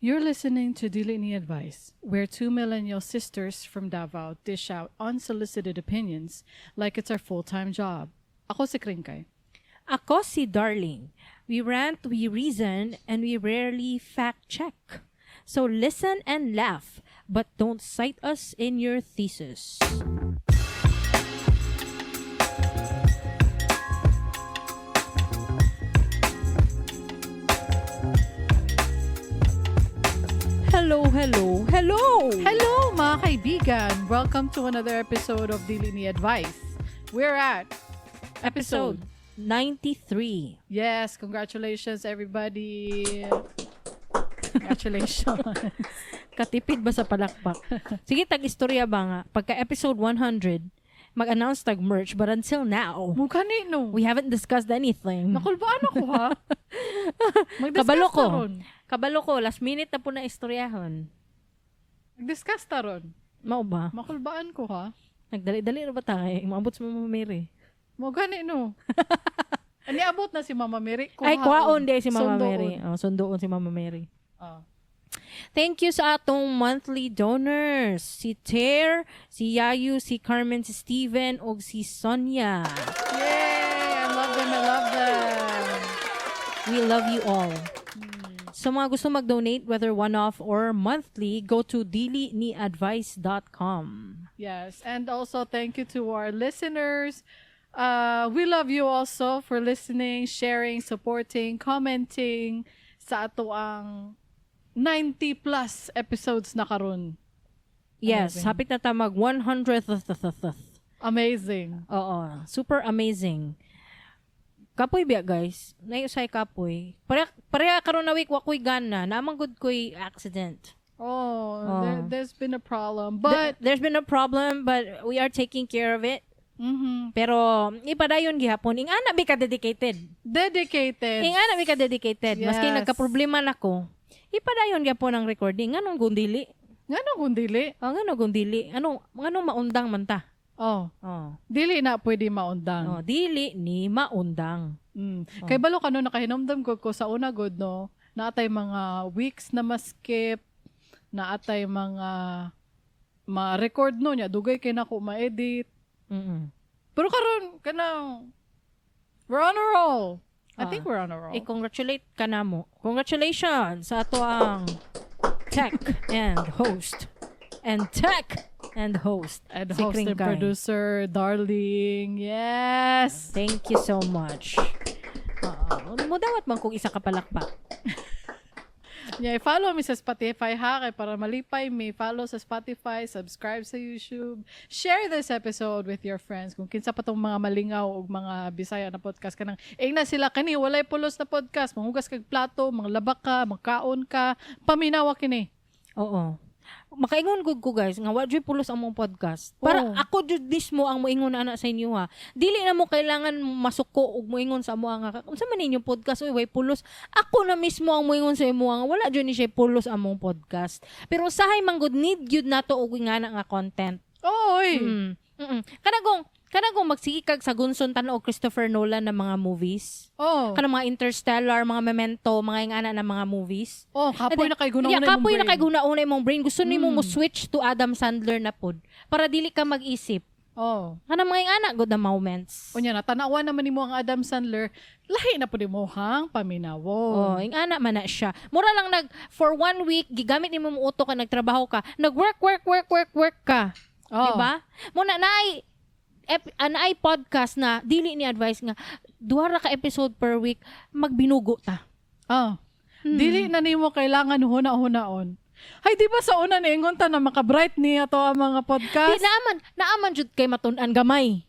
You're listening to Dili Ni Advice, where two millennial sisters from Davao dish out unsolicited opinions like it's our full-time job. Ako si Kringkay. Ako si Darling. We rant, we reason, and we rarely fact-check. So listen and laugh, but don't cite us in your thesis. Hello, hello, hello! Hello mga kaibigan! Welcome to another episode of Dili Ni Advice. We're at Episode 93. Yes, congratulations everybody! Congratulations! Katipid ba sa palakpak? Sige, tag-istorya ba nga? Pagka episode 100, mag-announce tag-merch, but until now, Mukha ni no. we haven't discussed anything. Nakulbaan ako ha? Mag-discuss Kabalo ko. ta ron. Kabalo ko, last minute na po na istoryahon. Mag-discuss ta ron. Mao ba? Makulbaan ko ha? Nagdali-dali na ba tayo? Maabot sa Mama Mary. Mukha ni no. Aniabot na si Mama Mary. Ay, kwaon di si Mama Sundoon. Mary. Oh, sundoon si Mama Mary. Ah. Thank you sa atong monthly donors. Si Ter, si Yayu, si Carmen, si Steven, o si Sonia. Yay! I love them, I love them. We love you all. Sa mga gusto mag-donate, whether one-off or monthly, go to diliniadvice.com. Yes, and also thank you to our listeners. We love you also for listening, sharing, supporting, commenting sa ato ang 90 plus episodes na karon. Yes, Amazing. hapit na ta mag 100th. Amazing. Oo, super amazing. Kapoy biya guys, nayusay kapoy. Pareha karon na week wakoy gana, namang good koy accident. Oh, Oh. There's been a problem, but There's been a problem, but we are taking care of it. mhm, Pero ipadayon gihapon, ing ana bi ka dedicated. dedicated. Ing ana bi ka dedicated. Maski Yes. nagka-problema nako. Ipadayon gihapon ang recording. Nganong gundili? Ngano kung dili? Oh, nganong gundili? Nganong maundang man ta? Oh, Oh. dili na pwede maundang. Oh, dili ni maundang. Kay balo kano nakahinumdum ko sa una good no. Naatay mga weeks na ma-skip, naatay mga record no nya dugay kay nako ma-edit. Mm. Pero karon kanang we're on a roll. I think we're on a roll. Congratulate ka na mo. Congratulations sa ato ang tech and host. And tech and host. And si host and Kringkay. producer, darling. Yes. Thank you so much. Mudawat man kung isa ka palakpak. Yeah, follow me sa Spotify ha kay para malipay me. Follow sa Spotify, subscribe sa YouTube. Share this episode with your friends. Kung kinsa pa tong mga malingaw o mga Bisaya na podcast kanang na sila kani walay pulos na podcast. Manghugas kag plato, manglaba ka, magkaon ka, paminawa kini. Oo. Makaingon gud ko guys nga wa jud pulos ang mong podcast. Para Oo. ako jud mismo ang moingon ana sa inyo ha. Dili na mo kailangan masuko og moingon sa amo nga unsa man ninyo podcast oy way pulos. Ako na mismo ang moingon sa imo nga wala jud ni siya pulos among podcast. Pero usahay man gud need gyud nato og ingana nga content. Oy. Kanagong magsigikag sa gunson tan og Christopher Nolan na mga movies. Oh. Kanang mga Interstellar, mga Memento, mga ingana na mga movies. Oh, kapoy na kay guna-una Yeah, kapoy na kay guna-una imong brain. Gusto nimo mo switch to Adam Sandler na pod para dili ka mag-isip. Oh. Kanang mga ingana good na moments. Unya na tanawan naman nimo ang Adam Sandler. Lahi na pud mo hang paminawo. Oh, ingana man na siya. Mura lang for 1 week gigamit nimo mo utok ka nagtrabaho ka, nag-work ka. Oh. Diba? Muna naay podcast na Dili Ni Advice nga duha ra ka episode per week magbinugo ta. Oh. Dili na nimo kailangan huna-hunaon. Hay di ba sa una niingon ta na maka-bright ni ato ang mga podcast? Di naaman jud kay matun-an gamay.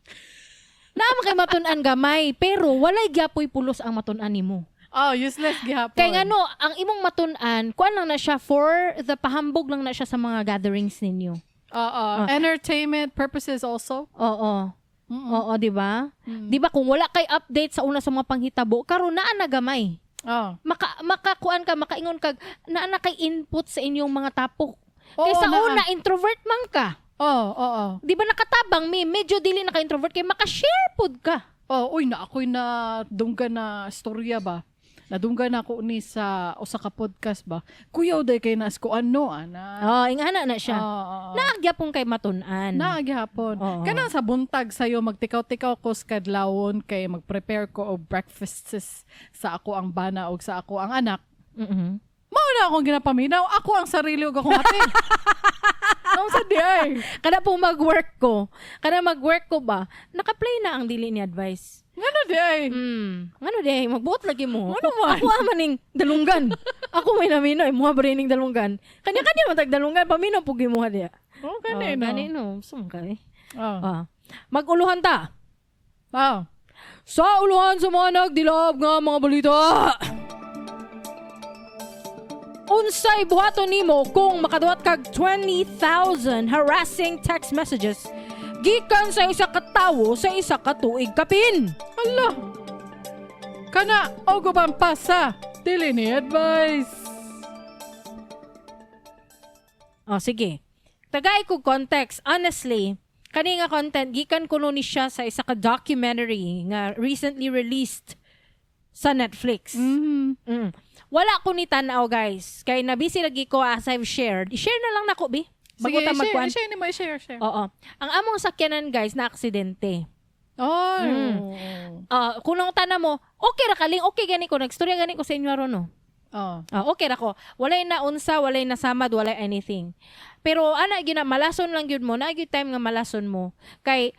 Naaman kay matun-an gamay, pero walay gyapoy pulos ang matun-an nimo. Oh, useless gihapon. Kay ngano, ang imong matun-an, kuan lang na siya for the pahambog lang na siya sa mga gatherings ninyo. Entertainment purposes also. Oo. Oo, di ba? Di ba kung wala kay update sa una sa mga panghitabo, karon naa na gamay. Oh. Makakuan ka, makaingon kag naa na kay input sa inyong mga tapok. Oo, Kaysa naa. una introvert man ka. Oo. Di ba nakatabang medyo dili naka-introvert kay maka-share pod ka. Oh, uy na ako'y na dungga na storya ba. nadunggan ako ni sa usa ka podcast ba. Kuyaw day kay nas ko ano ana. Oh, ingana na siya. Naagyapon kay matun-an. Naagihapon. Kanang sa buntag sayo magtikaw-tikaw ko sa kadlawon kay mag-prepare ko og breakfasts sa ako ang bana og sa ako ang anak. Mao na akong ginapaminaw. Ako ang sarili ug akong ate. Nung sa diay. Kada po mag-work ko ba, naka-play na ang Dili Ni Advice. Ngano diay? Ngano diay? Magbuot lagi mo. Ano man? Ako maning dalunggan. Ako may naminaw. Muha ba rin dalunggan? Kanya-kanya matag dalunggan. Paminaw po gimuha diya. Kanino. Sungkay. Mag-uluhan ta. Sa uluhan sa mga nagdilaab nga mga balita. Unsay buhaton nimo kung makadawat kag 20,000 harassing text messages gikan sa isa ka tawo sa isa ka tuig kapin? Allah! Kana, o guban pa sa Dili Ni Advice. Sige. Tagay ko context. Honestly, kani nga content, gikan ko ni siya sa isa ka documentary nga recently released sa Netflix. Wala ko ni tanaw, guys. Kay nabisi lagi ko as I've shared. I-share na lang nako, bi. Sige, share ni mo, share. Oo. Ang among sakyanan, guys, na aksidente. Kung nung tana mo, okay ra kaling, okay gani ko, nagstorya gani ko sa inyo ron, no? Okay ra ko. Walay na unsa, walay na samad, walay anything. Pero malason lang yun mo, na gyud time nga malason mo. Kay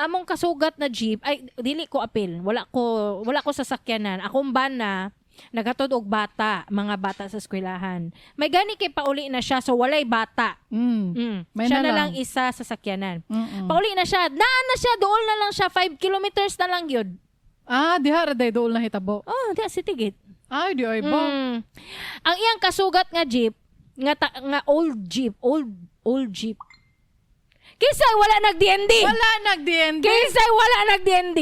among kasugat na jeep, ay dili ko apil. Wala ko sasakyanan. Akong bana nagatod og mga bata sa eskwelahan. May gani kay pauli na siya, so walay bata. Siya na lang isa sa sakyanan. Pauli na siya, naan na siya, dool na lang siya, 5 kilometers na lang yun. Diha ra day dool na hitabo. Diha si tigit. Ay, di ay ba? Ang iyang kasugat nga jeep, nga old jeep. Kisay wala nag-DND. Kisay wala nag-DND.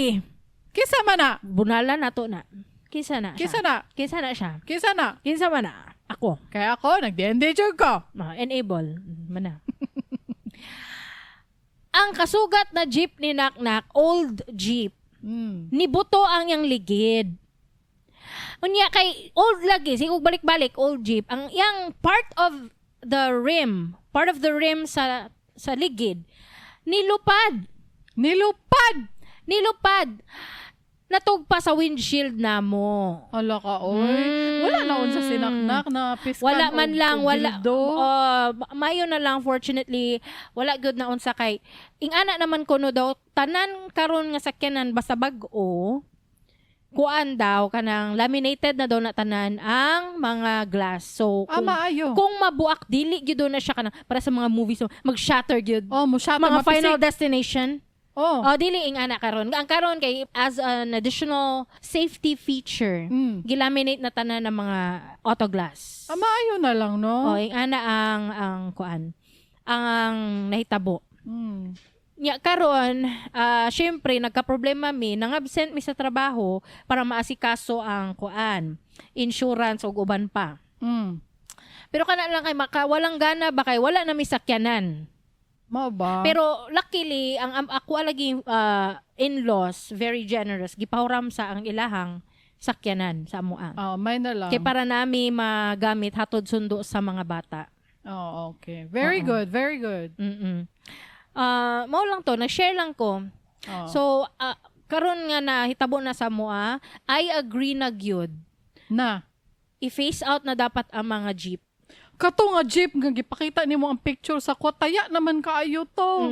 Kisa man na. Bunala na to na. Kisa na siya. Kinsa man na. Ako. Kaya ako, nag-DND jud ko. Enable. Mana. Ang kasugat na jeep ni Nak, old jeep. Nibuto ang yang ligid. Unya kay old lagi, sigug balik-balik old jeep. Ang yang part of the rim sa ligid nilupad. Natugpa sa windshield na mo. Ala ka, oy. Wala na unsa sinaknak na piskan. Wala man lang, mayo na lang, fortunately, wala good na unsa kay. Ingana naman kuno daw, tanan karon nga sakyanan basta bag-o, kuan daw, kanang laminated na daw na tanan ang mga glass. So, kung mabuak, dili gyud na siya kanang, para sa mga movies, so, mag-shatter gyud. Mga Final Destination. Dili ingana karon. Ang karon kay as an additional safety feature, gilaminate na tanan ng mga auto glass. Maayo na lang, no? Ingana ang kuan. Ang nahitabo. Karon, syempre nagka-problema nang-absent mi sa trabaho para maasikaso ang kuan, insurance ug uban pa. Pero kana lang kay walang gana ba kay wala na mi sakyanan. Mao ba? Pero luckily ang ako lagi in-laws very generous, gipahuram sa ang ilahang sakyanan sa amoa. May na lang. Kay para nami magamit hatod sundo sa mga bata. Okay. Very good. Mao lang to, nag-share lang ko. So, karon nga nahitabo na sa moa, I agree na gyud na i-phase out na dapat ang mga jeep. Kato nga jeep, nga gipakita nimo ang picture sa kwataya naman kaayo to.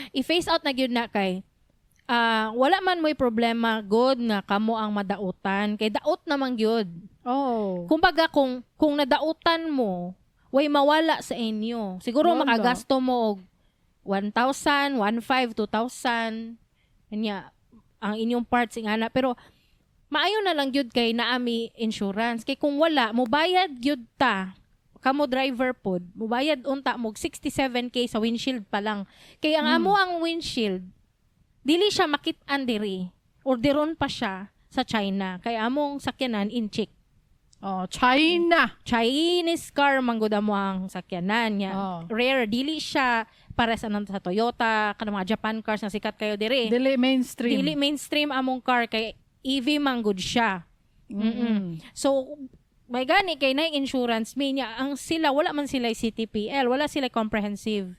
I-phase out na gyud na kay wala man mo'y problema good nga kamo ang madautan kay daot naman gyud. Kumbaga kung nadautan mo, way mawala sa inyo. Siguro makagasto mo og 1,000, 1,500, 2,000. Kanya ang inyong parts ingana, pero maayo na lang gyud kay naami insurance. Kay kung wala, mobayad gyud ta. Kamo driver pod, mobayad unta mo 67K sa windshield pa lang. Kay ang amo ang windshield, dili siya makit-an diri. Orderon pa siya sa China. Kay among sakyanan incheck. China. Chinese car manggod mo ang sakyanan niya. Rare, dili siya para sa Toyota, kanang mga Japan cars na sikat kayo diri. Dili mainstream among car kay EV manggod siya. So, may gani kay na insurance may niya ang sila wala man sila CTPL, wala sila comprehensive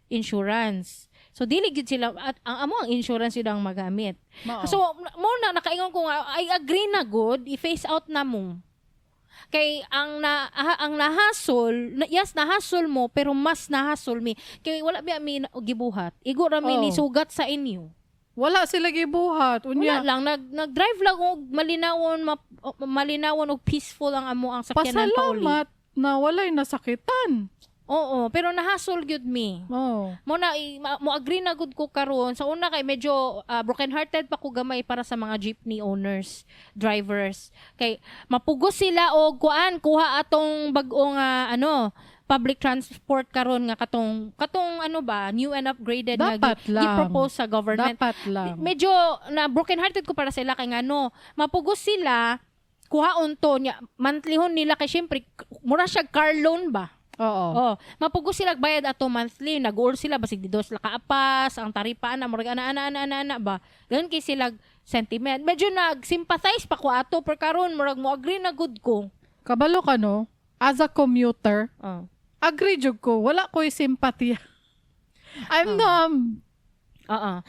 insurance. So dili gid sila at ang amo ang insurance yun ang magamit. So mo na nakaingon ko nga I agree na good i-phase out na mo. Kay ang nahasol, yes nahasol mo pero mas nahasol mi. Kay wala biya mi gibuhat. Igo ra mi ni sugat sa inyo. Wala sila gibuhat. Unya. Wala lang nag-drive lang og malinawon og peaceful ang amo ang sakyanan pauli. Pasalamat na walay nasakitan. Oo, pero nahasol gyud mi. Mo agree na gud ko karon. Sa una kay medyo broken-hearted pa ko gamay para sa mga jeepney owners, drivers. Kay mapugos sila og kuha atong bag-o nga public transport karon nga katong new and upgraded dapat nga gi-propose sa government. Dapat lang. Medyo na broken-hearted ko para sila kay mapugos sila kuhaon to nya monthlyhon nila kay syempre mura siya car loan ba. Oo. Mapugos sila bayad ato monthly, nag-or sila basig dito sila kaapas, ang taripa na murag ana ba. Ganun kay sila sentiment. Medyo nag-sympathize pa ko ato per karon murag mo agree na good ko. Kabalo ka no, as a commuter. Agree jud ko, wala ko'y simpatya. I'm numb.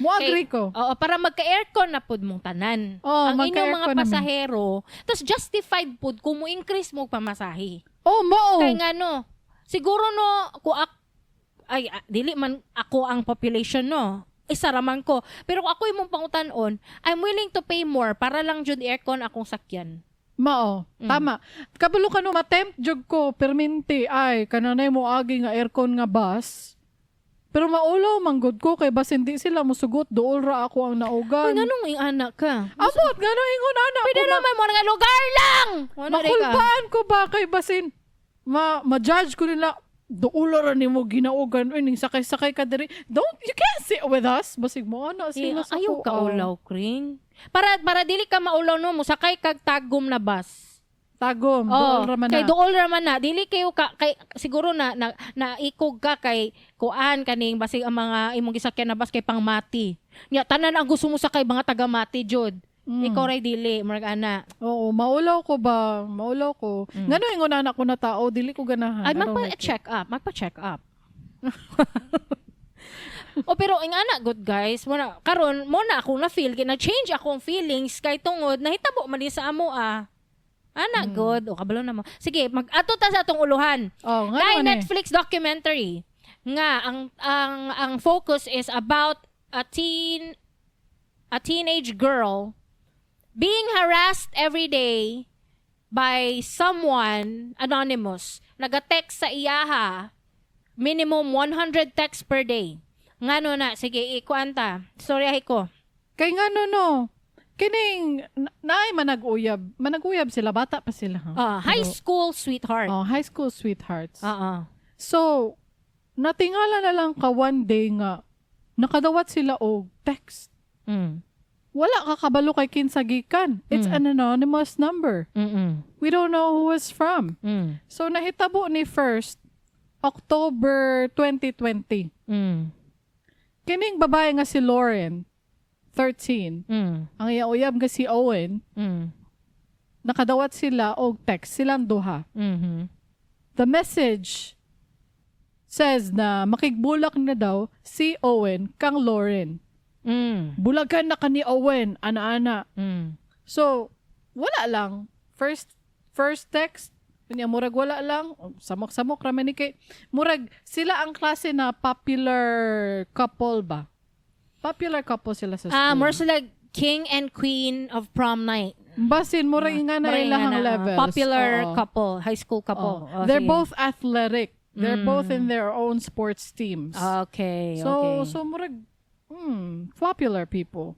Mo agree ko. Para magka-aircon na pud mong tanan. Ang inyong mga pasahero, tas justified pud kung mo increase mo pamasahe. Mo. Kay siguro dili man ako ang population isa raman ko. Pero kung ako imong pangutan-on, I'm willing to pay more para lang jud aircon akong sakyan. Tama. Kabalo ka no matempt jud ko perminti ay kananay mo agi nga aircon nga bus. Pero maulaw manggod ko kay bas hindi sila mosugot dool ra ako ang naugan. Ganong ing anak ka. Abot gano'y ingon anak. Pwede naman mo nga lugar lang. Makulbaan ko ba kay basin ma-judge ko nila dool ra nimo ginaugan ning sakay-sakay ka diri. You can't sit with us. Basig mo sila sa ayaw ka ulaw, Kring. Para dili ka maulaw mo sakay kag tagom na bus. Tagom, dool ra man na. Kay dool ra man na. Dili kayo kay siguro na ikog ka kay kuan kaning basig ang mga imong gisakyan na bus kay pangmati. Nya tanan ang gusto mo sakay mga taga-mati jud. Ikaw ray dili murag ana. Oo, maulaw ko ba? Maulaw ko. Ngano ingon anak ko na tao, dili ko ganahan. Ay magpa-check up. Pero ang anak good guys, karon mo na ako na feel na-change akong feelings kay tungod nahitabo man sa amo Anak good. Kabalo na mo. Sige, mag-ato ta sa atong uluhan. Kay Netflix documentary nga ang focus is about a teenage girl being harassed every day by someone anonymous. Naga-text sa iyaha minimum 100 texts per day. Ngano na, sige, ikuanta. Storyahe ko. Kay ngano no, kining, naay manag-uyab sila, bata pa sila. High school sweetheart. High school sweethearts. So, natingala na lang ka one day nga, nakadawat sila og text. Wala kakabalo kay kinsagikan. It's an anonymous number. We don't know who it's from. So, nahitabo ni first, October 2020. Kining babae nga si Lauren, 13. Ang iyang nga si Owen, nakadawat sila og text, silang duha. The message says na makigbulak na daw si Owen kang Lauren. Bulagan na ka ni Owen, ana-ana. So, wala lang. First text, murag wala lang. Samok-samok raman ni kay. Murag, sila ang klase na popular couple ba? Popular couple sila sa school. More sila king and queen of prom night. Basin, murag nga na ilang levels. Popular couple, high school couple. They're both athletic. They're both in their own sports teams. Okay. So murag, popular people.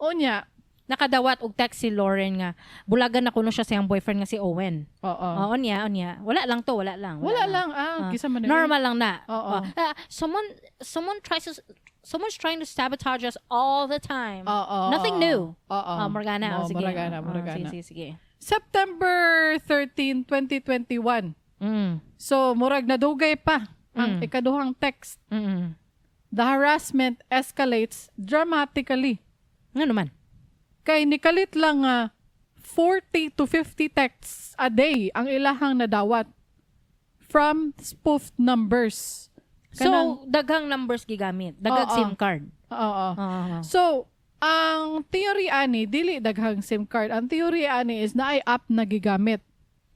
Onya, nakadawat og text si Lauren nga bulagan na kuno siya sa iyang boyfriend nga si Owen. Onya. Wala lang. Kisa man normal lang na. Someone's trying to sabotage us all the time. Nothing new. Morgana. Sige. September 13, 2021. So, murag nadugay pa ang ikaduhang text. The harassment escalates dramatically. Nga naman? Kay nikalit lang 40 to 50 texts a day ang ilahang nadawat from spoofed numbers. So, daghang numbers gigamit. Daghang SIM card. Oo. So, ang theory ani, dili daghang SIM card. Ang theory ani is na ay app na gigamit.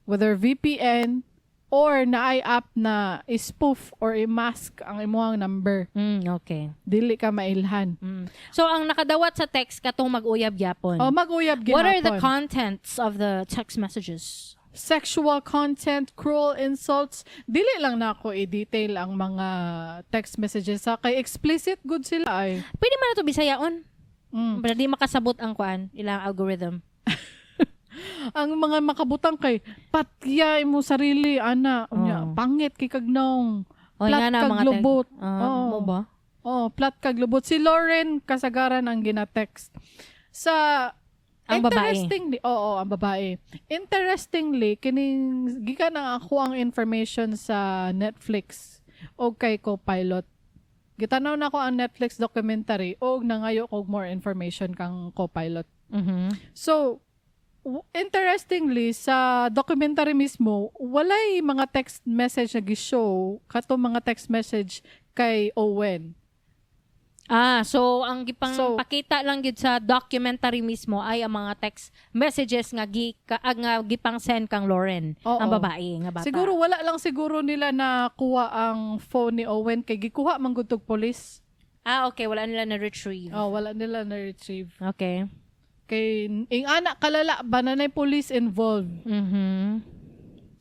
Whether VPN or na ay app na spoof or i-mask ang imuhang number. Okay. Dili ka mailhan. So, ang nakadawat sa text katong mag-uyab gyapon. Mag-uyab ginapon. What are the contents of the text messages? Sexual content, cruel insults. Dili lang na ako i-detail ang mga text messages sa kay explicit good sila ay. Pwede man na ito bisayaon. Para di makasabot ang kuan, ilang algorithm. Ang mga makabutang kay patyay mo sarili, ana. Pangit kay kagnong. Plat kag lubot. Mo ba? Plat kag lubot. Si Lauren kasagaran ang gina-text. Sa ang babae. Interestingly, ang babae. Interestingly, kining gikan ang ako ang information sa Netflix o kay Copilot. Gitanaw na ko ang Netflix documentary o nangayo ko more information kang Copilot. So, interestingly, sa documentary mismo, walay mga text message na gi-show kato mga text message kay Owen. So ang pakita lang gid sa documentary mismo ay ang mga text messages nga gipang send kang Lauren, ang babae nga bata. Siguro wala lang siguro nila na kuha ang phone ni Owen kay gikuha man gud tog police. Okay, wala nila na retrieve. Wala nila na retrieve. Okay. Kay ing anak kalala bananay police involved.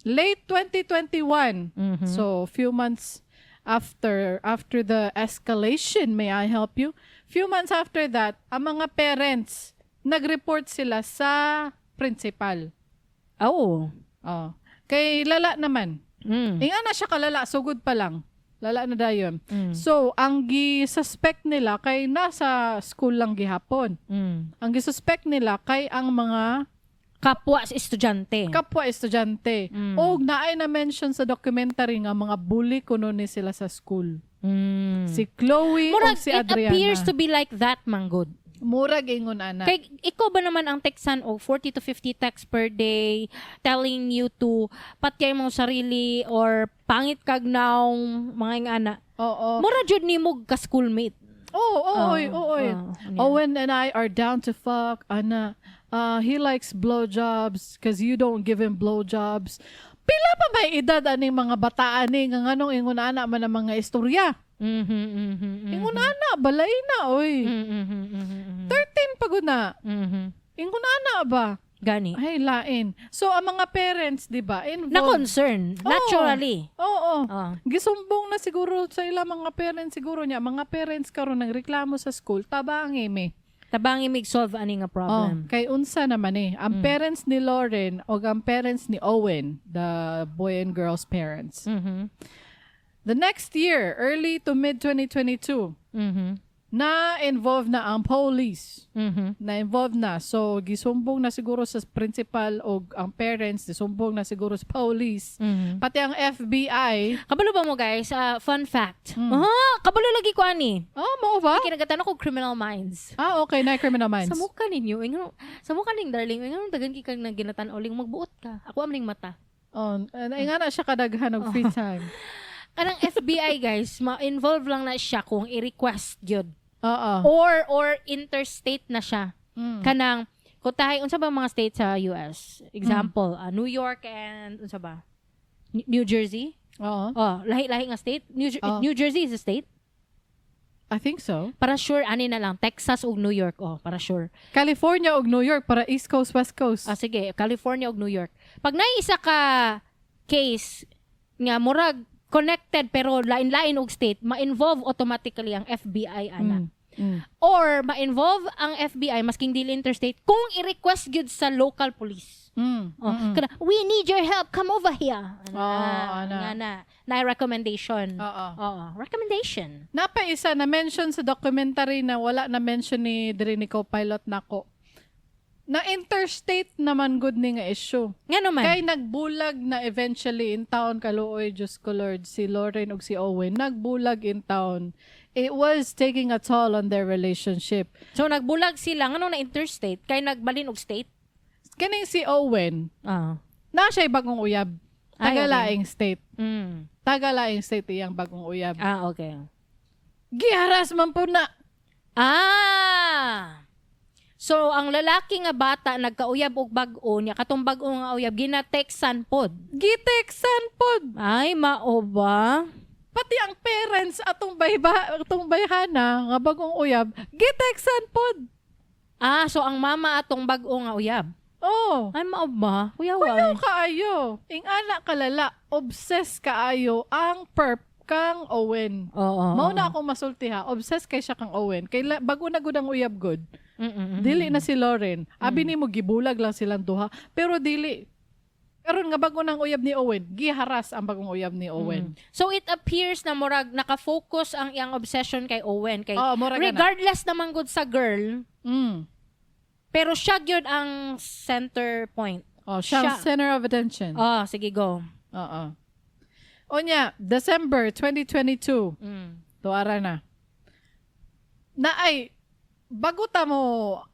Late 2021. So few months after the escalation, may I help you? Few months after that, ang mga parents nag-report sila sa principal. Kay lala naman. Inga na siya kalala, so good pa lang. Lala na dayon. So, ang gi-suspect nila kay nasa school lang gihapon. Ang gi-suspect nila kay ang mga kapwa estudyante. O naay na mention sa documentary nga mga bully kuno ni sila sa school. Si Chloe o si Adriana. It appears to be like that, manggod. Murag ingon ana. Kay ikaw ba naman ang textan og 40 to 50 texts per day telling you to patyay mo sarili or pangit kag naong mga ingana. Mura jud nimo ka schoolmate. Owen and I are down to fuck, ana. He likes blowjobs because you don't give him blowjobs. Pila pa may edad aning mga bataan ni nga nganong ingon ana man ang mga istorya. Ingon ana balay na oy. 13 pagod na. Ingon ana ba? Gani. Ay lain. So ang mga parents, di ba, involved. Na concern naturally. Gisumbong na siguro sa ilang mga parents siguro niya. Mga parents karon nagreklamo sa school tabangi me. Tabangi mig solve ani nga problem. Kay unsa naman ang parents ni Lauren o ang parents ni Owen, the boy and girl's parents. The next year, early to mid 2022, na-involve na ang police. Na-involve na. So, gisumbong na siguro sa principal o ang parents, gisumbong na siguro sa police. Pati ang FBI. Kabalo ba mo guys? Fun fact. Kabalo lagi ko ani. Mao ba? Kinagatan ako Criminal Minds. Okay, na Criminal Minds. Sa mukha ninyo, sa mukha ning darling, dagan kikang naginatan oling magbuot ka. Ako amling mata. Nga na siya kadaghan og free time. Kanang FBI guys, ma-involve lang na siya kung i-request yun. Or interstate na siya. Kanang kutahay unsa ba mga state sa US? Example, New York and unsa ba? New Jersey? Lahi-lahi nga state. New Jersey is a state? I think so. Para sure ani na lang Texas ug New York para sure. California ug New York para East Coast, West Coast. Sige, California ug New York. Pag naisa ka case nga murag connected pero lain-lain og state, ma-involve automatically ang FBI ana. Or ma-involve ang FBI masking dili interstate kung i-request gyud sa local police. Kada, we need your help, come over here. Na recommendation. Recommendation. Napa isa na mention sa documentary na wala na mention ni diri ni co-pilot nako. Na interstate naman good ni nga issue. Nga naman. Kay nagbulag na eventually in town kaluoy Diyos ko Lord, si Lauren ug si Owen nagbulag in town. It was taking a toll on their relationship. So nagbulag sila ngano na interstate kay nagbalin og state. Kining si Owen, na siya'y bagong uyab. Tagalaing state. Tagalaing state iyang bagong uyab. Okay. Giharas man po na. So, ang lalaki nga bata, nagkauyab og bag-o niya, katong bag-o nga uyab, ginateksan pod. Giteksan pod. Ay, mao ba? Pati ang parents atong bayhana nga bagong uyab, giteksan pod. So ang mama atong bag-o nga uyab. Ay, mao ba? Kuyaw kaayo. Ing anak kalala, obsessed kaayo ang perp kang Owen. Mao na akong masultiha. Obsessed kay siya kang Owen. Kay bago na gud ang uyab good. Dili na si Lauren. Abi nimo gibulag lang silang duha. Pero dili. Karon nga bago nang uyab ni Owen, giharas ang bagong uyab ni Owen. So it appears na murag naka-focus ang iyang obsession kay Owen. Kay regardless naman good sa girl, pero siya gyud ang center point. Siya ang center of attention. Sige, go. Onya, December 2022. Tuara na. Naay, bago ta mo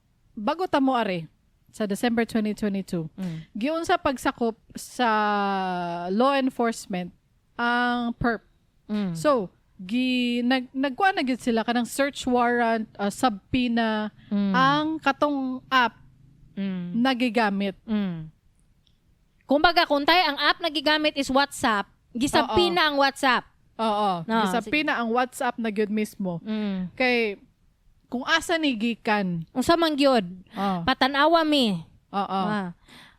are, sa December 2022, giun sa pagsakop sa law enforcement ang perp. So, nagkuha na gid sila kanang search warrant, subpoena, ang katong app nagigamit. Kumbaga, kung tayo ang app nagigamit is WhatsApp, gisabpina ang WhatsApp. Gisabpina ang WhatsApp na gyud mismo. Kay kung asa ni gikan. Unsa man gyud? Patanawa mi.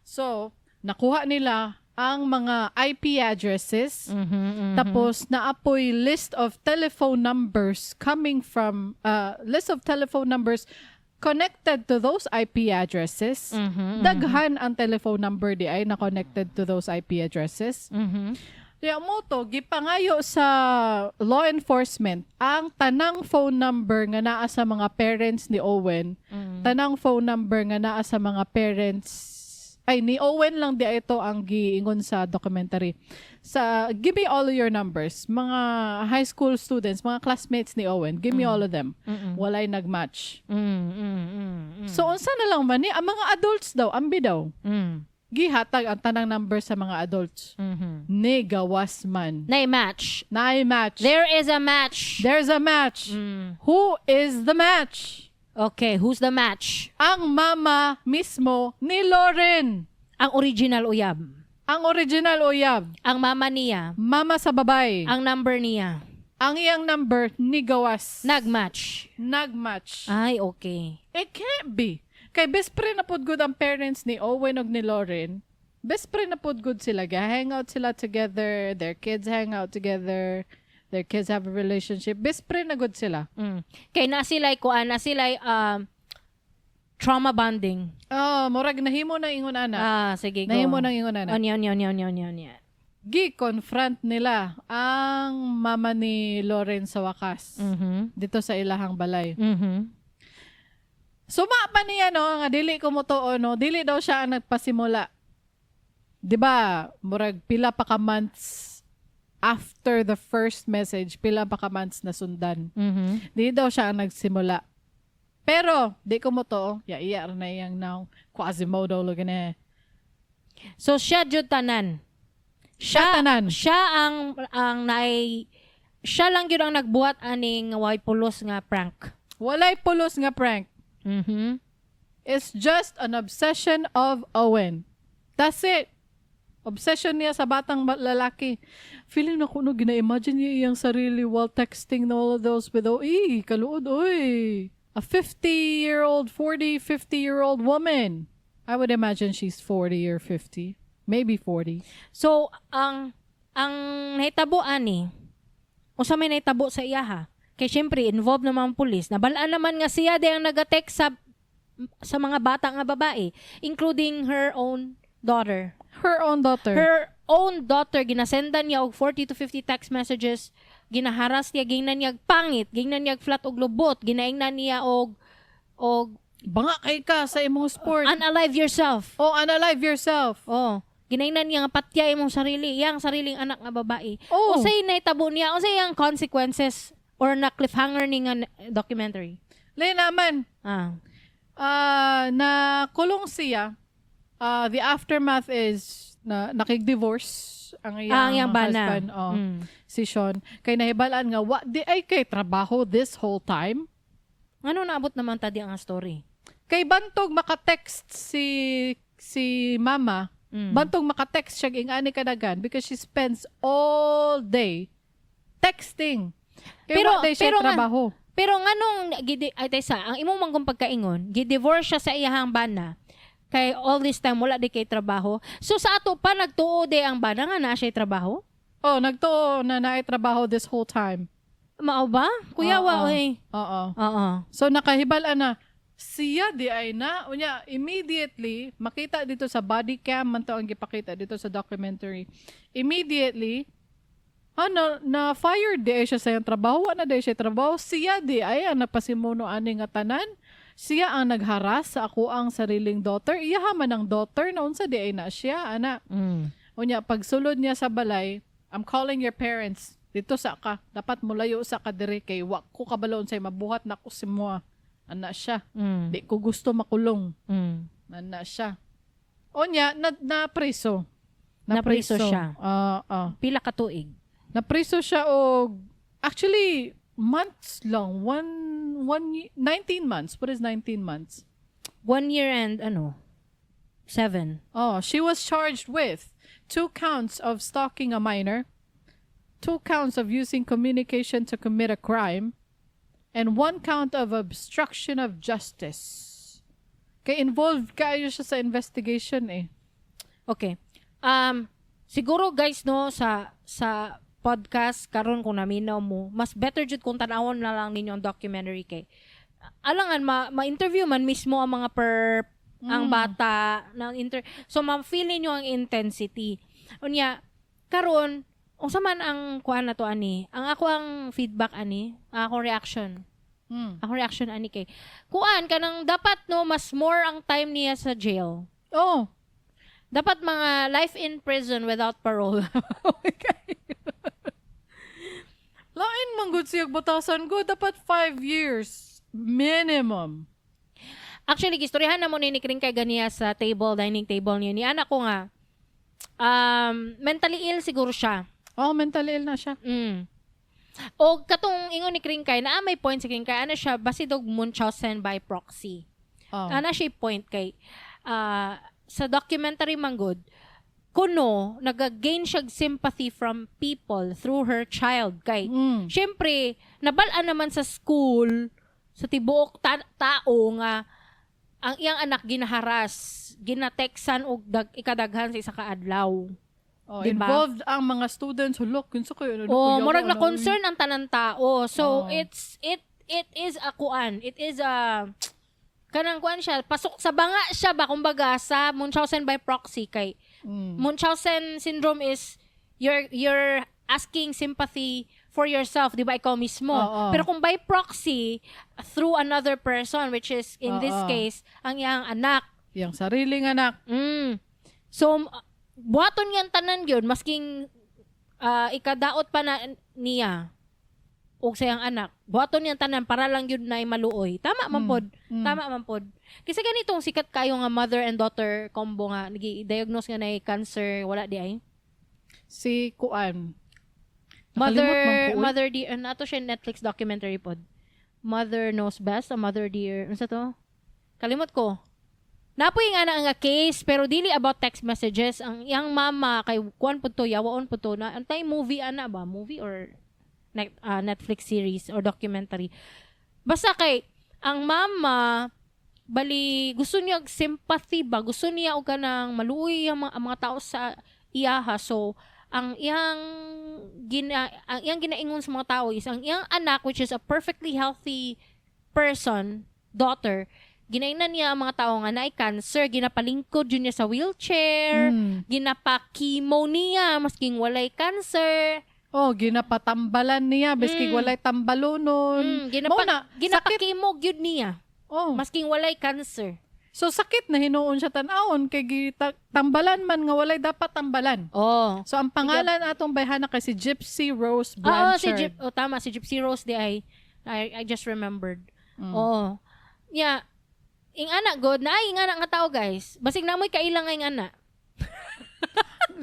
So, nakuha nila ang mga IP addresses, tapos naapoy list of telephone numbers coming from, list of telephone numbers connected to those IP addresses. Daghan ang telephone number di ay na connected to those IP addresses. Kaya mo to, gipangayo sa law enforcement ang tanang phone number nga naa sa mga parents ni Owen, tanang phone number nga naa sa mga parents ni Owen lang di ito ang giingon sa documentary. Give me all of your numbers. Mga high school students, mga classmates ni Owen, give me all of them. Walay nagmatch. So, unsa na lang man ni? Ang mga adults daw, ambi daw. Gihatag ang tanang number sa mga adults. Ni gawas man. Nay-match. There is a match. There's a match. Who is the match? Okay, who's the match? Ang mama mismo ni Lauren. Ang original uyab. Ang mama niya. Mama sa babay. Ang number niya. Ang iyang number ni gawas. Nagmatch. Ay, okay. It can't be. Kay best friend na pod good ang parents ni Owen og ni Lauren. Best friend na pod good sila. Hang out sila together. Their kids hang out together. Their kids have a relationship. Best friend na good sila. Kay na sila trauma bonding. Murag nahimo na ingon ana. Sige, go. Nahimo na ingon ana. Onion. Gi-confront nila ang mama ni Lauren sa wakas. Dito sa ilahang balay. Suma pa niya nga dili ko mo to dili daw siya ang nagpasimula. 'Di ba? Murag pila pa ka months after the first message, pila pa ka months na sundan. Di daw siya ang nagsimula. Pero, di ko mo to, iyar na iyang now, Quasimodo lo gani. So, siya jud tanan. Siya lang yun ang nagbuhat aning way pulos nga prank. Walay pulos nga prank. It's just an obsession of Owen. That's it. Obsession niya sa batang lalaki. Feeling na kuno gina-imagine niya iyang sarili while texting na all of those with, kaluod, a 50-year-old, 40, 50-year-old woman. I would imagine she's 40 or 50. Maybe 40. So, ang nahitabo ani, usa may nahitabo sa iya ha. Kaya syempre, involved naman ang pulis. Nabalaan naman nga siya ang nag-text sa mga bata nga babae, including her own daughter. Her own daughter, ginasendan niya og 40 to 50 text messages, ginaharas niya, gingnan niya pangit, gingnan niya flat og lubot, ginaingnan niya og banga kay ka sa imong sport. Unalive yourself. Unalive yourself. Ginaingnan niya nga patya imong sarili, iyang sariling anak nga babae. Usay naitabo niya, usay ang consequences or na cliffhanger ni nga documentary. Lay naman. Na kulong siya The aftermath is nakig-divorce ang iyang bana. husband, si Sean. Kay nahibalaan nga, wa di ay kay trabaho this whole time. Ano naabot naman tadi ang story? Kay bantog maka-text si mama. Bantog maka-text siya ingani kadagan because she spends all day texting. Kay wa day siya trabaho. Pero nganong ang imong manggong pagkaingon, gi-divorce siya sa iyang bana. Kay all this time wala di kay trabaho. So sa ato pa nagtuo de ang bana nga na siya trabaho? Oh, nagtuo na naay trabaho this whole time. Mao ba? Kuya wa oy. Oo. So nakahibal na siya di ay na unya immediately makita dito sa body cam man to ang gipakita dito sa documentary. Immediately na fired di ay siya sa iyang trabaho, na di siya trabaho. Siya di ay ang napasimuno ani nga tanan. Siya ang nagharas sa ako ang sariling daughter. Iyaha man ang daughter na unsa di ay na siya, ana. Unya pagsulod niya sa balay, I'm calling your parents. Dito sa ka, dapat mulayo sa ka diri kay wa ko kabalo unsay mabuhat na ko si mo. Ana siya. Di ko gusto makulong. Ana siya. Unya na preso. Na preso siya. Pila ka tuig? Na preso siya og actually months long. 19 months. What is 19 months? 1 year and 7. Oh, she was charged with 2 counts of stalking a minor, 2 counts of using communication to commit a crime, and 1 count of obstruction of justice. Kaya involved kayo siya sa investigation eh. Okay. Siguro guys sa podcast karon kung naminaw mo, mas better jud kung tanawon na lang ninyo ang documentary kay alangan ma-interview man mismo ang mga ang bata so ma-feel niyo ang intensity. Unya karon unsa man ang kuan na to ani, ang ako ang feedback ani, ako reaction. Ako reaction ani kay kuan kanang dapat mas more ang time niya sa jail. Oh. Dapat mga life in prison without parole. Lain manggod siyag batasan ko, dapat 5 years minimum. Actually, gistoryahan na mo ni Kring kay ganiya sa dining table niya. Ni anak ko nga, mentally ill siguro siya. Oh, mentally ill na siya. O katong ingon ni Kring kay, may point si Kring kay, ano siya, basidog Munchausen by proxy. Ana siya point kay, sa documentary manggod, kuno nag-gain siya sympathy from people through her child kay syempre nabalaan naman sa school sa tibuok tao nga ang iyang anak ginaharas, ginateksan og ikadaghan sa isa ka adlaw. Diba? Involved ang mga students hulok kunsa kayo murag na concern ang tanan tao. So it is a kuan, it is a kanang kuan siya, pasok sa banga siya ba kumbaga sa Munchausen by proxy kay Munchausen syndrome is you're asking sympathy for yourself, di ba ikaw mismo. Pero kung by proxy through another person which is in this case ang iyang anak, iyang sariling anak. So buhaton yan tanan gyud masking ikadaot pa na niya og sayang anak. Buhaton yan tanan para lang yun na maluoy. Tama man pod. Tama man pod. Kasi ganitong sikat kayo nga mother and daughter combo nga nagi-diagnose nga na cancer, wala di ay. Si Kuan. Mother dear, ato siya Netflix documentary pod. Mother knows best, a mother dear. Ano sa to? Kalimot ko. Napoy nga na nga case pero dili about text messages. Ang iyang mama kay kuan pod to, yawaon pod to na antay movie ana ba? Movie or Netflix series or documentary. Basta kay ang mama bali gusto niya sympathy ba, gusto niya og kanang maluoy ang mga tao sa iyaha. So ang iyang ginaingon sa mga tao is ang iyang anak which is a perfectly healthy person, daughter, ginaingnan niya ang mga tao nga naay cancer, ginapalingkod yun niya sa wheelchair, ginapa-chemo niya masking walay cancer. Ginapatambalan niya bisking walay tambalonon. Ginapa-chemo gyud niya. Masking walay cancer. So sakit na hinuon siya tan-awon kay tambalan man nga walay dapat tambalan. So ang pangalan atong bayhana kay si Gypsy Rose Blanchard. Tama si Gypsy Rose di ay I just remembered. Yeah. ing anak god na ing anak nga tao guys. Basig namoy kailang nga ing anak.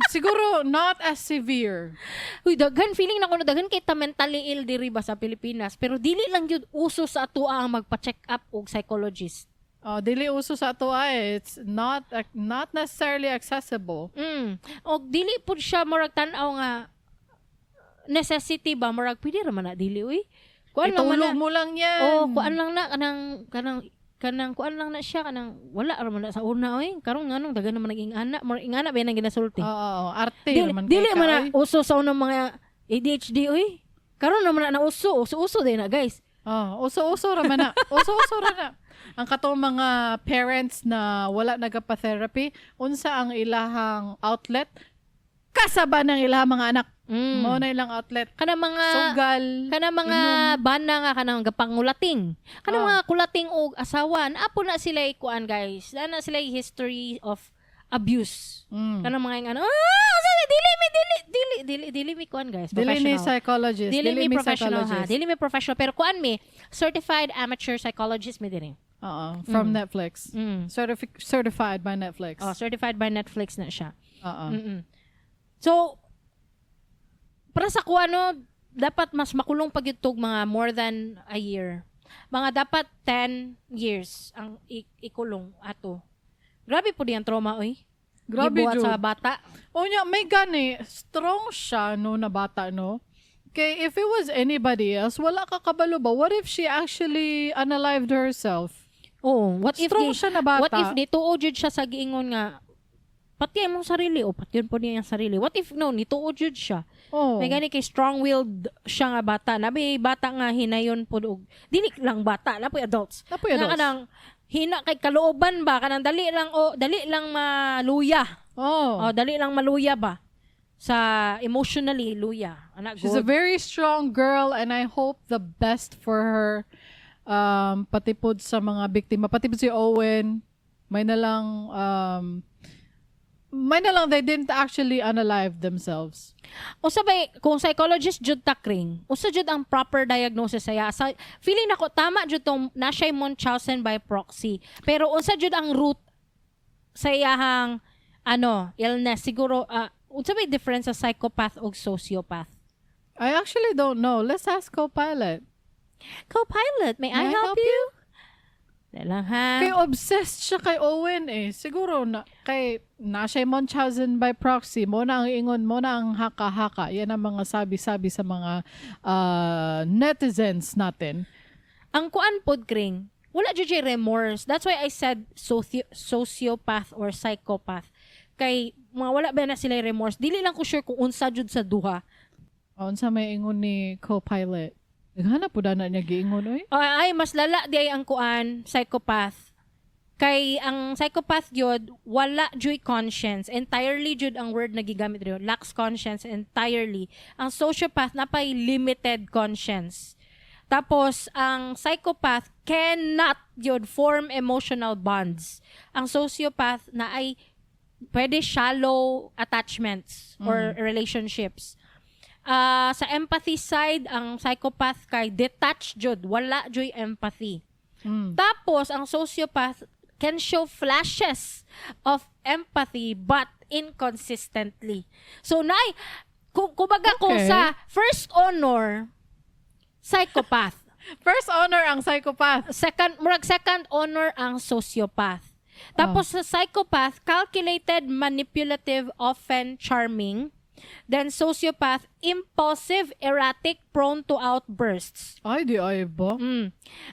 Siguro not as severe. Uy, daghan feeling na ko daghan kay ta mentally ill diri ba sa Pilipinas, pero dili lang gyud uso sa ato ang magpa-check up og psychologist. Oh, dili uso sa ato ay. It's not necessarily accessible. Og dili pud siya murag tan-aw nga necessity ba murag pwede ra man na dili uy. Kuan lang man Itulog mo lang yan. kuan lang na kanang kuan lang na siya kanang wala ra man na sa una oy. Karon nganong daghan naman naging anak, more ing anak ba nang ginasulti. Oo, arte Dili, naman dili kay man na ka, oy. uso sa unang mga ADHD oy. Karon naman na uso din na guys. Oh, uso-uso ra man na. Uso-uso ra na. Ang katong mga parents na wala nagapa-therapy, unsa ang ilahang outlet? Kasaba ng ilahang mga anak. Mao na ilang outlet. Kanang mga Sugal. kanang mga bana nga kanang gapangulating. Kanang mga kulating og asawa, apo na sila kuan guys. Na sila history of abuse. Kanang mga ing ano, dili mi kuan guys. Dili ni psychologist. Dili mi professional psychologist. ha. Dili mi professional pero kuan mi certified amateur psychologist mi diri. Oo, from Netflix. Certified by Netflix. Oh, certified by Netflix na siya. Oo. So, para sa kuano, dapat mas makulong pag itog mga more than a year. Mga dapat 10 years ang ikulong ato. Grabe po diyan trauma, oy. Grabe, Gibuhat Jud. sa bata. O nya, may gani, strong siya no na bata, no? Okay, if it was anybody else, wala ka kabalo ba? What if she actually unalived herself? Oh, what if Strong siya na bata. What if nituod jud siya sa giingon nga pati imong sarili o pati yun po niya yung sarili. What if no, nituod jud siya. Oh. May gani kay strong-willed siya nga bata. Nabi bata nga hinayon po og dili lang bata, napoy adults. Napoy adults. Nga kanang hina kay kalooban ba kanang dali lang maluya. Oh. Dali lang maluya ba sa emotionally luya. Anak She's a very strong girl and I hope the best for her. Patipod sa mga biktima. Patipod si Owen. May na lang they didn't actually unalive themselves. O sabay, kung psychologist jud takring, usa jud ang proper diagnosis saya. Sa feeling nako tama jud tong na-siya Munchausen by proxy. Pero unsa jud ang root sa iyahang illness siguro unsa may difference sa psychopath ug sociopath? I actually don't know. Let's ask co-pilot. Co-pilot, may I help you? Dala ha. Kay obsessed siya kay Owen eh. Siguro kay siya Munchausen by proxy. Mo na ang ingon, mo na ang haka-haka. Yan ang mga sabi-sabi sa mga netizens natin. Ang kuan pod kring, wala jud remorse. That's why I said sociopath or psychopath. Kay mga wala ba na sila remorse. Dili lang ko sure kung unsa jud sa duha. Unsa may ingon ni co-pilot? Naghanap po na niya giingon oy. Ay, mas lala di ay ang kuan, psychopath. Kay ang psychopath yun, wala joy conscience. Entirely jud ang word na gigamit rin. Lacks conscience entirely. Ang sociopath napay limited conscience. Tapos, ang psychopath cannot yun form emotional bonds. Ang sociopath na ay pwede shallow attachments or relationships. Sa empathy side, ang psychopath kay detached jud, wala joy empathy. Tapos, ang sociopath can show flashes of empathy but inconsistently. So, kumbaga kung sa first honor, psychopath. First honor ang psychopath. Second honor ang sociopath. Tapos sa psychopath, calculated, manipulative, often charming. Then sociopath, impulsive, erratic, prone to outbursts. Ay, di ay ba?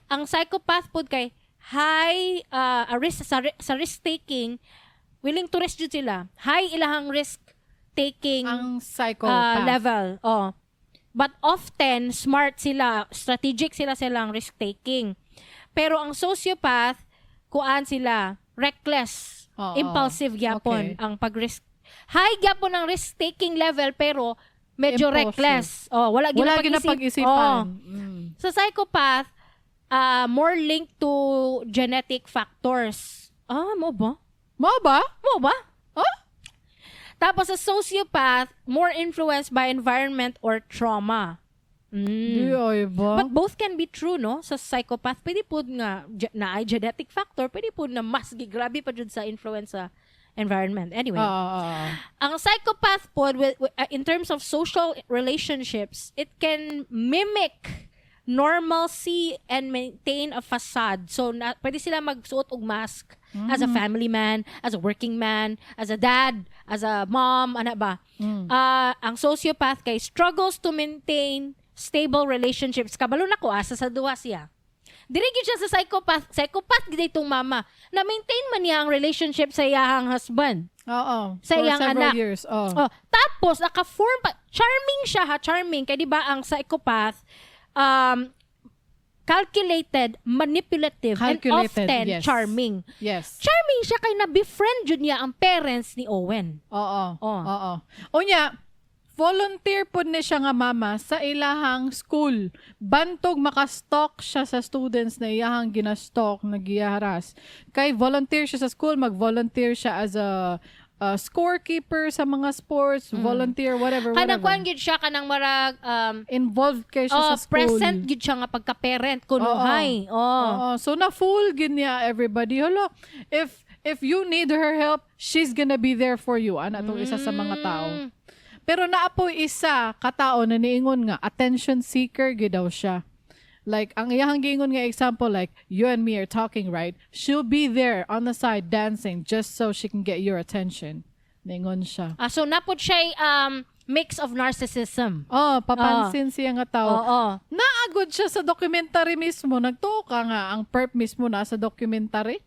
Ang psychopath po kay high sa risk-taking, willing to risk jud sila. High ilahang risk-taking Ang psychopath. level. But often, smart sila, strategic silang risk-taking. Pero ang sociopath, kuan sila, reckless, impulsive gyapon ang pag-risk. High gyapon ang risk-taking level pero medyo Impulsive. reckless. Wala ginapag-isipan. Sa psychopath, more linked to genetic factors. Mo ba? Mo ba? Tapos sa sociopath, more influenced by environment or trauma. Di ay ba? But both can be true, no? Sa psychopath, pwede po nga na ay genetic factor, pwede po na mas gigrabe pa jud sa influence sa environment. Anyway, ang psychopath po, in terms of social relationships, it can mimic normalcy and maintain a facade. So, pwede sila magsuot og mask as a family man, as a working man, as a dad, as a mom, ana ba? Ang sociopath kay struggles to maintain stable relationships. Kabalo na ko, sa duwa siya. Dirigid siya sa psychopath. Psychopath gid itong mama. Na-maintain man niya ang relationship sa iyang husband. Oo. Sa For iyang several anak. years. Tapos, naka-form pa. Charming siya ha, charming. Kaya di ba ang psychopath, calculated, manipulative, and often yes. charming. Yes. Charming siya kay na-befriend jud niya ang parents ni Owen. Oo. Unya, volunteer po ni siya nga mama sa ilahang school. Bantog makastalk siya sa students na iyahang ginastalk, nagiharas. Kay volunteer siya sa school, mag-volunteer siya as a scorekeeper sa mga sports, volunteer, whatever. Kanang kuan gid siya kanang marag involved kay siya sa school. Present gid siya nga pagka-parent kunuhay. So na fool gid niya everybody. Hello, if you need her help, she's gonna be there for you. Ana tong isa sa mga tao. Pero naapoy isa katao na niingon nga attention seeker gid daw siya. Like ang iyang giingon nga example, like you and me are talking, right? She'll be there on the side dancing just so she can get your attention. Niingon siya. So napod siya mix of narcissism. Papansin siya nga tao. Naagod siya sa documentary mismo. Nagtuo ka nga ang perp mismo na sa documentary.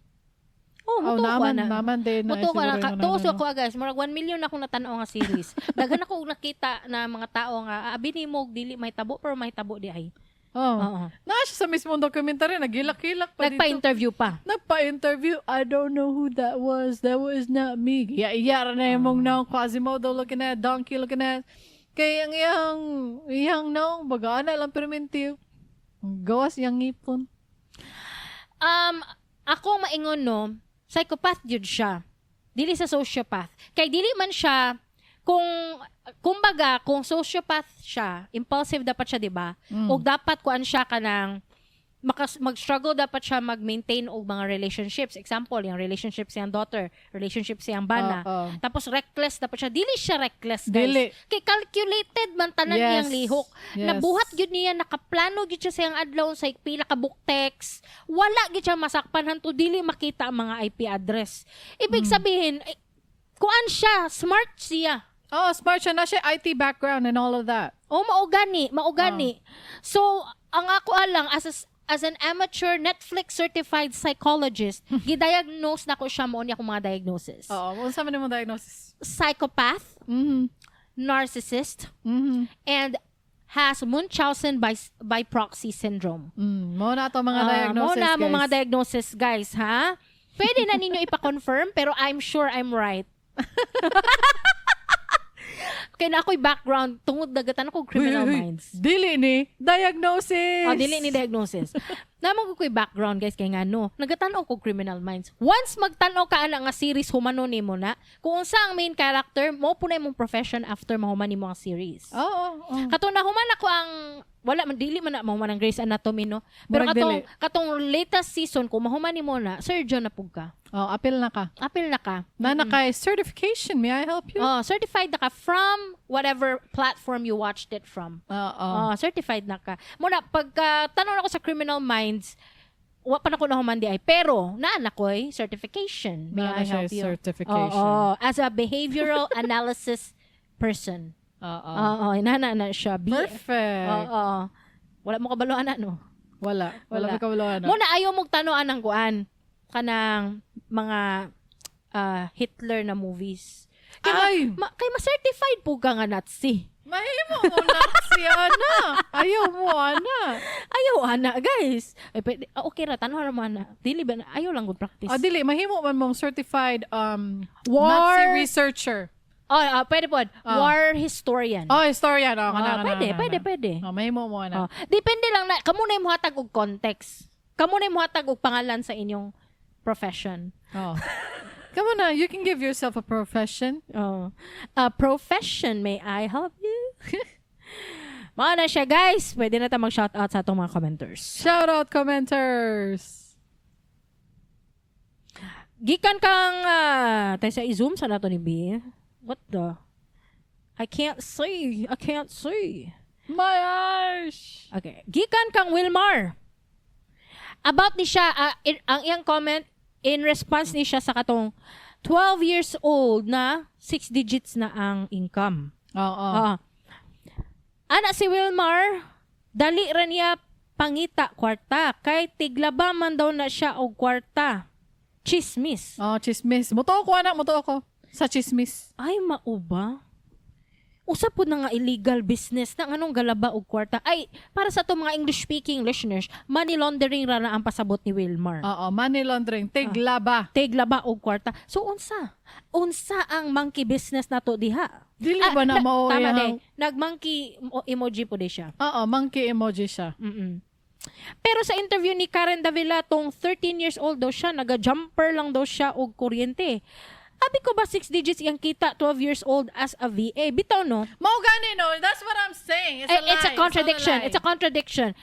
Naman din. Muto ko na. Tuos ko guys. Murag 1 million akong natanaw nga series. Daghan ako nakita na mga tao nga abi ni mo dili may tabo pero may tabo di ay. Na siya sa mismong documentary, nagilak-hilak pa Nagpa-interview pa. Nagpa-interview. I don't know who that was. That was not me. Iya na yung mong naong Quasimodo looking at, Donkey looking at. Kaya ang iyang naong bagaan na lang permintiw. Gawas yung ngipon. Ako maingon no, psychopath jud siya. Dili sa sociopath. Kay dili man siya kung sociopath siya, impulsive dapat siya, di ba? O dapat kuan siya kanang mag-struggle dapat siya mag-maintain og mga relationships. Example, yung relationship siyang daughter, relationship siyang bana. Tapos reckless dapat siya. Dili siya reckless, guys. Dili. Kay calculated man tanan niyang lihok. Nabuhat gyud niya, nakaplano gyud siya siyang adlaw sa pila ka book text. Wala gyud siya masakpan hanto dili makita ang mga IP address. Ibig sabihin, kuan siya, smart siya. Smart siya na siya IT background and all of that. Maugani. So, ang ako alang as an amateur Netflix certified psychologist, gi-diagnose na ko siya mo niya akong mga diagnosis. Unsa man imong diagnosis? Psychopath, narcissist, and has Munchausen by proxy syndrome. Mo na to mga diagnosis, guys. Mo na mga diagnosis, guys, ha? Pwede na ninyo ipa-confirm, pero I'm sure I'm right. Kaya na ako'y background, tungod dagatan ako criminal minds. Dili ni diagnosis. Dili ni diagnosis. Naman ko ko'y background, guys, kaya nga no, nagatanaw ko criminal minds. Once magtanaw ka nga series, humano ni mo na, kung unsa ang main character, mo po na imong profession after mahuman ni mo ang series. Katong nahuman ako ang, wala man, dili man na mahuman ang Grey's Anatomy, no? Pero katong latest season, kung mahuman ni mo na, surgeon na pug ka. Apil na ka. Na kay certification, may I help you? Certified na ka from whatever platform you watched it from. Certified na ka. Muna, pagka tanong ako sa criminal minds, wa pa na ko nahuman di ay. Pero, naanak ko certification. May I help you? Certification. As a behavioral analysis person. Inana na siya. Perfect. Wala mo kabaloan na, no? Wala mo kabaloan na. Muna, ayaw mong tanoan ng kuan. Kanang mga Hitler na movies. Kay ma-certified po ka nga Nazi. Mahimo mo Nazi, ana. Ayaw mo, ana. Guys. Okay ra, tanong naman na. Dili ba na? Ayaw lang good practice. Dili. Mahimo man mong certified Nazi researcher. Pwede po. War historian. Historian. Pwede. Mahimo mo, ana. Depende lang na. Kamo na yung muhatag og context. Kamo na yung muhatag og pangalan sa inyong profession. Come on now, you can give yourself a profession. A profession, may I help you? Mao na siya, guys. Pwede na ta mag-shoutout sa atong mga commenters. Shoutout commenters! Gikan kang, tayo sa i-zoom sa nato ni B. What the? I can't see. My eyes! Okay. Gikan kang Wilmar. About ni siya, ang iyang comment, in response ni siya sa katong 12 years old na 6 digits na ang income. Oo. Ana si Wilmar, dali ra niya pangita kwarta. Kay tiglaba man daw na siya og kwarta. Chismis. Chismis. Muto ako. Sa chismis. Ay, mauba. Usa po na nga illegal business na anong galaba og kwarta. Ay, para sa to mga English-speaking listeners, money laundering ra na ang pasabot ni Wilmar. Oo, money laundering. Tiglaba. Tiglaba og kwarta. So, unsa ang monkey business na to diha? Dili ba na mao tama yung... Nag-monkey emoji po di siya. Oo, monkey emoji siya. Pero sa interview ni Karen Davila, tong 13 years old daw siya, naga-jumper lang daw siya og kuryente. Abi ko ba 6 digits yung kita 12 years old as a VA? Bitaw no? Mao gani no, that's what I'm saying. It's a contradiction. It's a contradiction.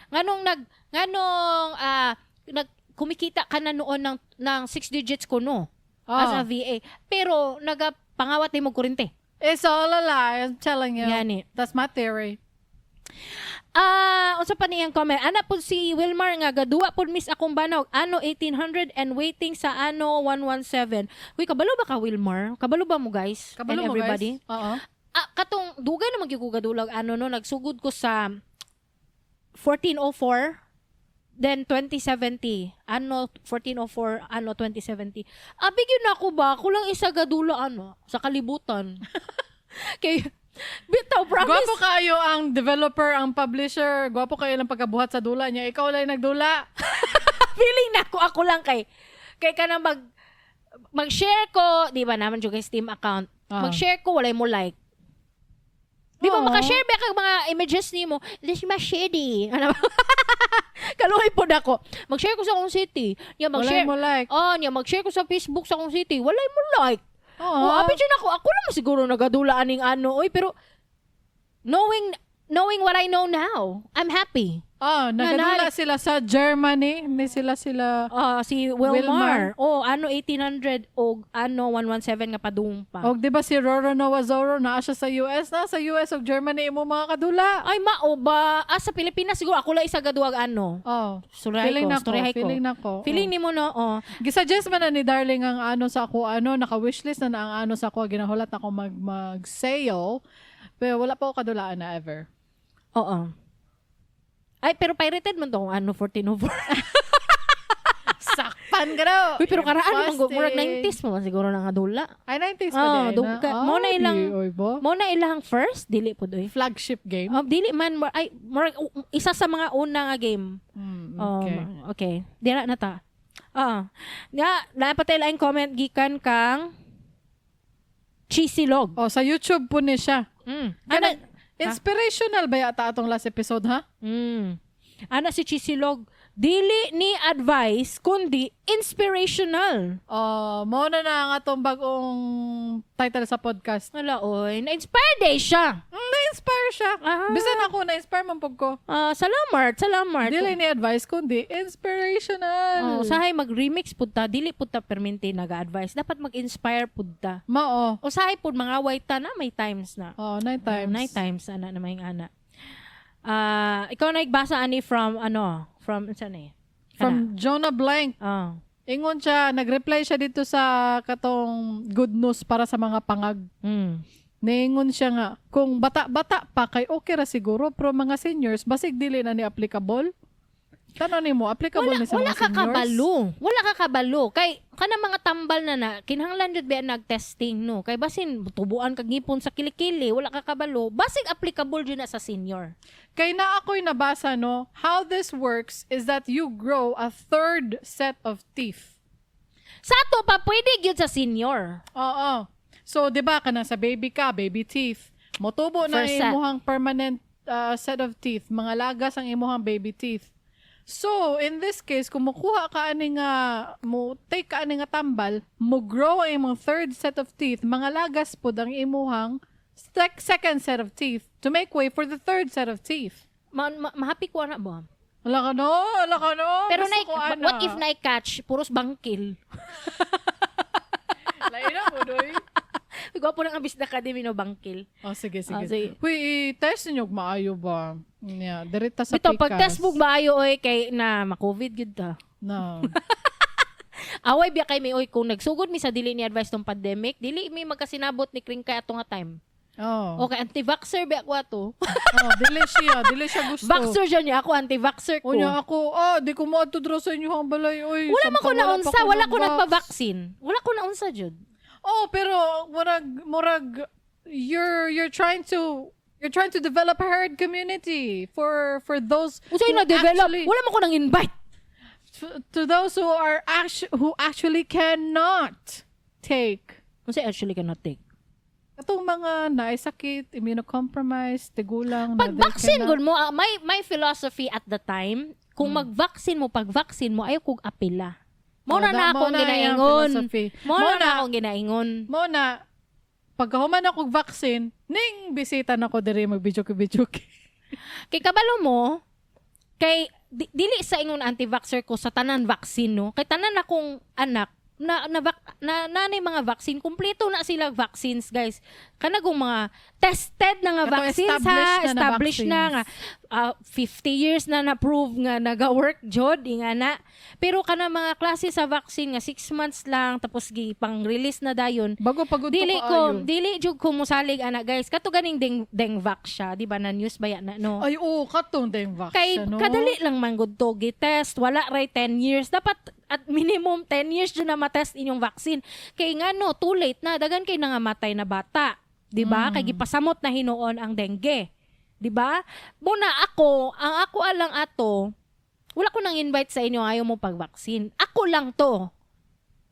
Kumikita ka na noon ng 6 digits ko no as a VA. Pero nagapangawat ni mo kurente. It's all a lie, I'm telling you. Yani. That's my theory. Unsa pa niyang comment? Ana po si Wilmar nga gaduwa pod miss akong banaw ano 1800 and waiting sa ano 117. Uy, kabalo ba ka Wilmar? Kabalo ba mo guys? Kabalo and mo everybody? guys? Oo. Katong dugay naman gyud ko gadulag ano no nagsugod ko sa 1404 then 2070 ano 1404 ano 2070. Abi gyud na ako ba? Kulang isa gadula ano sa kalibutan. Kay bitaw, promise. Gwapo kayo ang developer, ang publisher. Gwapo kayo lang pagkabuhat sa dula niya. Ikaw lang nagdula. Feeling na ako lang kay ka na mag-share ko, di ba naman yung Steam account. Mag-share ko, walay mo like. Di ba, maka-share ba kag mga images ni mo? This is my shitty. Ano ba? Kaluhay po na ko. Mag-share ko sa akong city. Walay mo like. Mag-share ko sa Facebook sa akong city. Walay mo like. Oo. Abi dyan ako naman siguro nagadula aning ano. Oy, pero knowing what I know now, I'm happy. Nagadula sila sa Germany. Hindi sila. Si Wilmar. Ano 1800 o ano 117 nga padumpa. O, di ba si Roro Nawazoro na siya sa US? Sa US o Germany mo mga kadula. Ay, mao ba? Sa Pilipinas siguro ako lang isa gaduwag ano. Feeling nako. Feeling ni mo no. Gisuggest man na ni Darling ang ano sa ako, naka-wishlist na ang ano sa ako, ginahulat ako mag-sale. Pero wala pa ako kadulaan na ever. Oo. Ay, pero pirated man to ano 1404. Sakpan ka daw. Uy, pero karaan mo murag 90s mo siguro na nga dula. Ay, 90s pa din. Mo na ilang first dili po doy. Flagship game. Dili man murag isa sa mga una nga game. Okay. Okay. Dira na ta. Dapat tayo lang comment gikan kang Cheesy Log. Sa YouTube po ni siya. Inspirational ba yata atong last episode, ha? Ana si Cheesy Log, dili ni advice, kundi inspirational. Mo na ang atong bagong title sa podcast. Wala, na-inspire day siya. Na-inspire siya. Bisan ako, na-inspire man pug ko. Salamat. Dili ni advice, kundi inspirational. Usahay mag-remix pud ta, dili pud ta permente naga-advise. Dapat mag-inspire pud ta. Mao. Usahay pud mga wayta na may times na. 9 times. 9 times ana na may ana. Ikaw na nagbasa ani from saan eh? From Jonah Blank. Ingon siya, nag-reply siya dito sa katong good news para sa mga pangag. Naingon siya nga, kung bata-bata pa kay okay ra siguro, pero mga seniors, basig dili na ni applicable. Tanong ni mo, applicable ni sa mga seniors? Wala ka kabalo. Kay, kana mga tambal na, kinahanglan jud ba nag-testing, no? Kay basin, tubuan kag ngipon sa kilikili, wala ka kabalo. Basig applicable jud na sa senior. Kay na ako'y nabasa, no? How this works is that you grow a third set of teeth. Sa to pa, pwede gyud sa senior. Oo. So, di ba, kana sa baby teeth. Motubo na imuhang permanent set of teeth. Mga lagas ang imuhang baby teeth. So, in this case, kung mukuha ka take ka ani nga tambal, mo grow ang imong third set of teeth, mga lagas po ang imuhang second set of teeth to make way for the third set of teeth. Mahappy ko na ba? Wala ka no. Pero Gusto ko, ana. what if na-catch, puros bangkil? Lain na mo, doy. Gwapo ng abis na academy no bangkil. Oh, sige. sige. Uy, test ninyo maayo ba? Yeah, dirita sa Bito, pikas. pag test mo maayo, oy, kay na ma-COVID yun ta. No. Away biya kay may, oy, kung nagsugod mi sa Dili Ni Advice tong pandemic, dili mi magkasinabot ni Kring kay ato nga time. Oh. Okay, anti-vaxxer ba ako ato? Oh, dili siya gusto. Vaxxer dyan niya, ako anti-vaxxer ko. Unya ako, di ko maadto dra sa inyo ang balay. Oy, wala man ko naunsa, wala ko nag-vax. nagpa-vaccine. Wala ko naunsa jud. Oh, pero murag you're trying to develop a herd community for those Unsay who na-develop? actually- Wala man ko nang invite. to those who are who actually cannot take Unsay actually cannot take. katong mga naisakit, immunocompromised, tigulang Pag na they vaccine cannot- gud mo, my philosophy at the time, kung mag-vaccine mo, pag vaccine mo, ayaw kog apila. Mo na na akong ginaingon. Mo na akong ginaingon. Mo na pagkahuman ako vaccine, ning bisita na ko diri mag-video. Kay kabalo mo, kay dili sa ingon anti-vaxxer ko sa tanan vaccine no. Kay tanan akong anak nanay mga vaccine, kumpleto na sila vaccines, guys. Kanagong mga tested na nga Kato vaccines established na nga 50 years na na-prove nga naga-work jod nga na. Pero kana mga klase sa vaccine nga 6 months lang tapos pang-release na dayon. Bago pagod Dili jud ko musalig ana, guys. Kato ganing dengvax siya, di ba, na news baya na no. Ay katong deng vaccine. Kay no? kadali lang man gud to gi-test, wala ray 10 years. Dapat at minimum 10 years dyan na matest inyong vaccine. Kay nga no, too late na, dagan kay nangamatay na bata. 'Di ba? Kay gipasamot na hinuon ang dengue. 'Di ba? Muna ang ako alang ato, wala ko nang invite sa inyo ayaw mo pag-vaccine. Ako lang to.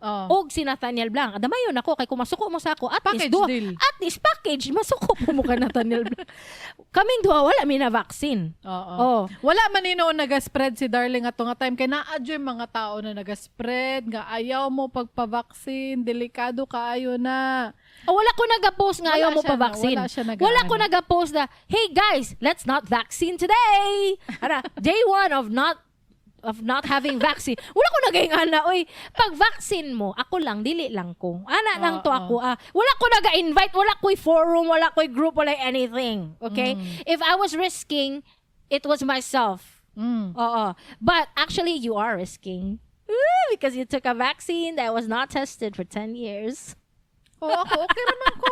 Og si Nathaniel Blanc. Adamayon ako kay kung masuko mo sa ako at Package least deal. At least package masuko mo ka Nathaniel Blanc. Kaming duha wala mi na vaccine. Oo. Wala man inoon naga-spread si Darling ato nga time kay naa yung mga tao na naga-spread nga ayaw mo pagpa-vaccine, delikado kaayo na. Wala ko nag-post nga ayaw mo siya pa-vaccine. wala Wala ko nag-post na, hey guys, let's not vaccine today. Day 1 of not having vaccine. Wala ko nag-ingana, oy, pag vaccine mo, ako lang, dili lang ko. Ana lang to ako. Wala ko nag-invite, wala ko'y forum, wala ko'y group, wala anything. Okay? If I was risking, it was myself. Oo. But actually, you are risking. Because you took a vaccine that was not tested for 10 years. Ako, okay naman ko.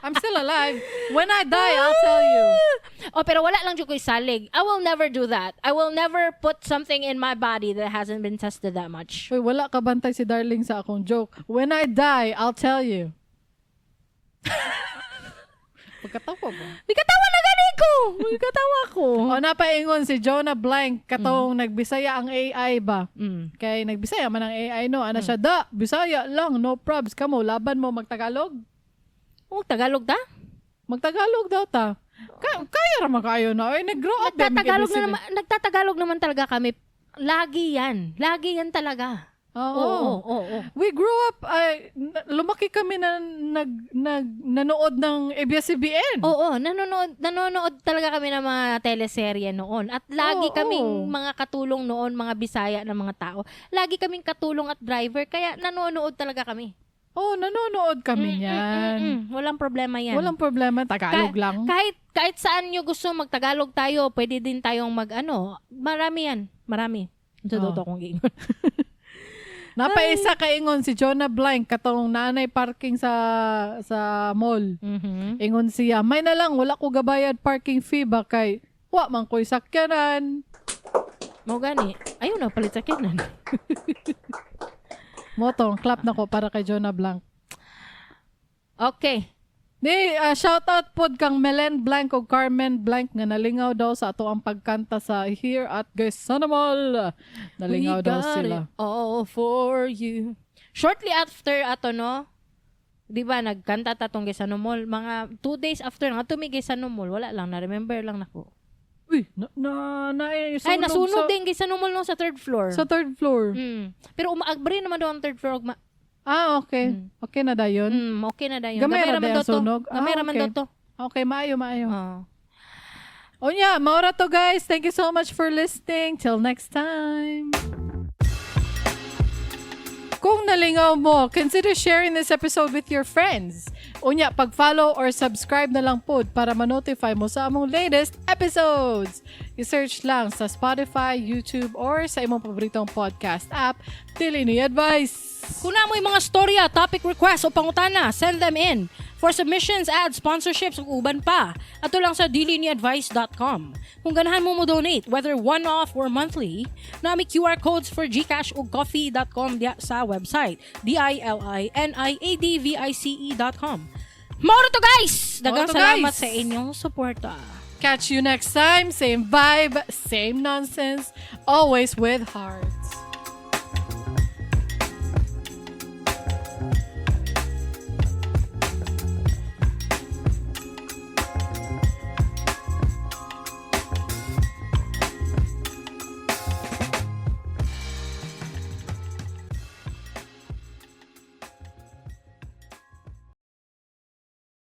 I'm still alive. When I die, I'll tell you. Pero wala lang dyan ko'y salig. I will never do that. I will never put something in my body that hasn't been tested that much. Uy, wala ka bantay si Darling sa akong joke. When I die, I'll tell you. Pagkatawa ba? May katawa na gani ko! May katawa ko. Napaingon si Jonah Blank katong nagbisaya ang AI ba? Kay nagbisaya man ang AI no. Ana siya, Bisaya lang, no probs. Kamo, laban mo magtagalog? Tagalog ta? Magtagalog daw ta. Kaya raman kayo na. Ay, nag-grow up. Nagtatagalog naman talaga kami. Lagi yan talaga. Oo. We grew up, lumaki kami na nanood ng ABS-CBN. Oo, nanonood talaga kami ng mga teleserye noon. At lagi kaming mga katulong noon, mga Bisaya na mga tao. Lagi kaming katulong at driver, kaya nanonood talaga kami. Nanonood kami niyan. Walang problema yan. Walang problema, Tagalog lang. Kahit saan nyo gusto magtagalog tayo, pwede din tayong marami yan. Marami. Ito kong gingon. Napaisa kaingon si Jonah Blank katong nanay parking sa mall. Ingon siya, may na lang, wala ko gabayad parking fee ba kay wa man ko'y sakyanan. Mo gani. Ayun na, palit sakyanan. Motong, clap na ko para kay Jonah Blanc. Okay. Shout out pod kang Melen Blanc o Carmen Blanc nga nalingaw daw sa ato ang pagkanta sa Here at Guys Sanamal. Nalingaw daw sila. All for you. Shortly after ato no, di ba nagkanta tatong Gaisano Mall, mga 2 days after nga tumigay sa Mall, wala lang, na-remember lang nako. Uy, nasunog din Gaisano Mall no, sa 3rd floor. Sa 3rd floor. Pero umaagbri naman daw ang 3rd floor. Okay. Okay na dayon. Okay na dayon. Gamay ra dayon sunog. Gamay ra man daw to. Okay, maayo. Oh. Onya, maura to guys. Thank you so much for listening. Till next time. Kung nalingaw mo, consider sharing this episode with your friends. Unya, pag-follow or subscribe na lang pod para ma-notify mo sa among latest episodes. I-search lang sa Spotify, YouTube, or sa imong paboritong podcast app, Dili Ni Advice. Kung na mo yung mga storya, topic requests o pangutana, send them in. For submissions, ads, sponsorships, ug uban pa. Ato lang sa diliniadvice.com. Kung ganahan mo donate, whether one-off or monthly, nami QR codes for GCash ug coffee.com sa website, diliniadvice.com. Mauro to guys! Dagang salamat sa inyong suporta. Catch you next time. Same vibe, same nonsense, always with heart.